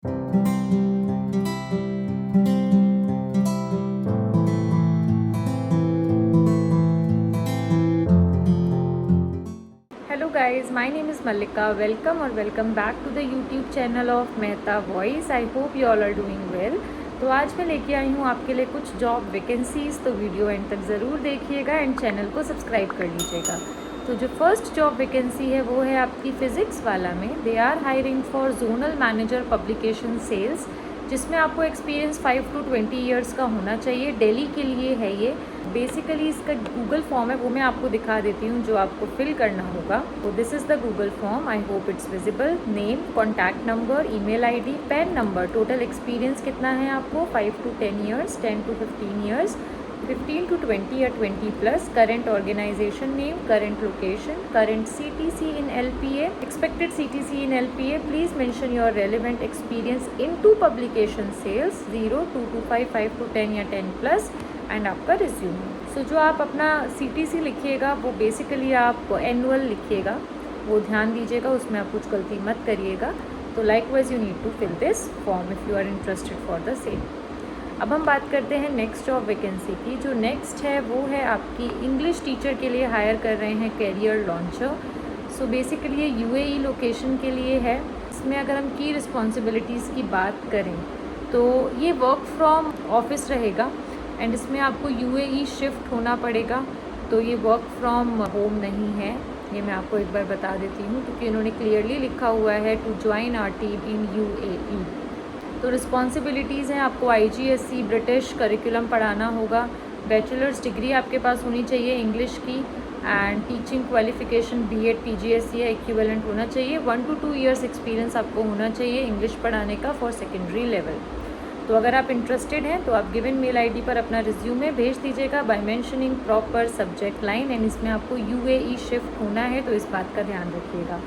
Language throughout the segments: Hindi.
Hello guys, my name is Mallika. Welcome back to the YouTube channel of Mehta Voice. I hope you all are doing well. तो आज मैं लेके आई हूँ आपके लिए कुछ जॉब वैकेंसीज़, तो वीडियो एंड तक ज़रूर देखिएगा एंड चैनल को सब्सक्राइब कर लीजिएगा। तो जो फर्स्ट जॉब वैकेंसी है वो है आपकी फ़िज़िक्स वाला में। They are hiring for zonal manager publication sales, जिसमें आपको एक्सपीरियंस 5 to 20 ईयर्स का होना चाहिए। दिल्ली के लिए है ये। बेसिकली इसका गूगल फॉर्म है, वो मैं आपको दिखा देती हूँ जो आपको फिल करना होगा। तो this is the Google form, I hope it's visible. Name, contact number, email ID, PAN number. Total experience कितना है आपको? 5 to 10 years, 10 to 15 years, 15 to 20 या 20 plus. Current organisation name, current location, current CTC in LPA, expected CTC in LPA। Please mention your relevant experience into publication sales, 0 2 to 5, 5 to 10 या 10 प्लस, एंड आपका रिज्यूम। सो जो आप अपना CTC लिखिएगा वो बेसिकली आप एनुअल लिखिएगा, वो ध्यान दीजिएगा, उसमें आप कुछ गलती मत करिएगा। तो likewise you need to fill this form if you are interested for the same. अब हम बात करते हैं नेक्स्ट जॉब वैकेंसी की। जो नेक्स्ट है वो है आपकी इंग्लिश टीचर के लिए हायर कर रहे हैं कैरियर लॉन्चर। सो बेसिकली ये UAE लोकेशन के लिए है। इसमें अगर हम की रिस्पॉन्सिबिलिटीज़ की बात करें तो ये वर्क फ्रॉम ऑफिस रहेगा एंड इसमें आपको UAE शिफ्ट होना पड़ेगा। तो ये वर्क फ्रॉम होम नहीं है, ये मैं आपको एक बार बता देती हूँ, क्योंकि इन्होंने क्लियरली लिखा हुआ है to join our team in UAE। तो रिस्पॉन्सिबिलिटीज़ हैं, आपको IGSC ब्रिटिश करिकुलम पढ़ाना होगा, बैचलर्स डिग्री आपके पास होनी चाहिए इंग्लिश की, and teaching qualification BEd PGCE या इक्विवेलेंट होना चाहिए। 1 to 2 ईयर्स एक्सपीरियंस आपको होना चाहिए इंग्लिश पढ़ाने का फॉर सेकेंडरी लेवल। तो अगर आप इंटरेस्टेड हैं तो आप गिवन मेल ID पर अपना रिज्यूमे भेज दीजिएगा by mentioning proper subject line, and इसमें आपको UAE शिफ्ट होना है, तो इस बात का ध्यान रखिएगा।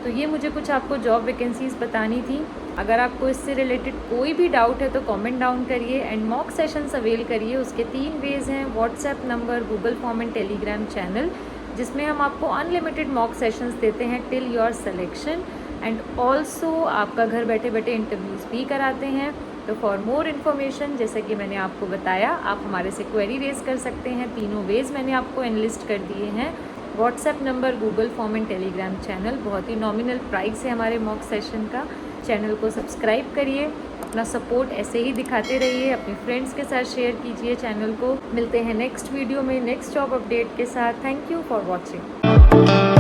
तो ये मुझे कुछ आपको जॉब वैकेंसीज़ बतानी थी। अगर आपको इससे रिलेटेड कोई भी डाउट है तो कमेंट डाउन करिए एंड मॉक सेशंस अवेल करिए। उसके 3 वेज़ हैं, WhatsApp number, Google form and Telegram channel, जिसमें हम आपको अनलिमिटेड मॉक सेशंस देते हैं till your selection, and also आपका घर बैठे बैठे इंटरव्यूज़ भी कराते हैं। तो फॉर मोर इन्फॉर्मेशन, जैसे कि मैंने आपको बताया, आप हमारे से क्वेरी रेज कर सकते हैं। तीनों वेज़ मैंने आपको एनलिस्ट कर दिए हैं, WhatsApp number, Google form and Telegram channel. बहुत ही नॉमिनल प्राइस है हमारे मॉक सेशन का। चैनल को सब्सक्राइब करिए, अपना सपोर्ट ऐसे ही दिखाते रहिए, अपने फ्रेंड्स के साथ शेयर कीजिए चैनल को। मिलते हैं नेक्स्ट वीडियो में नेक्स्ट जॉब अपडेट के साथ। Thank you for watching.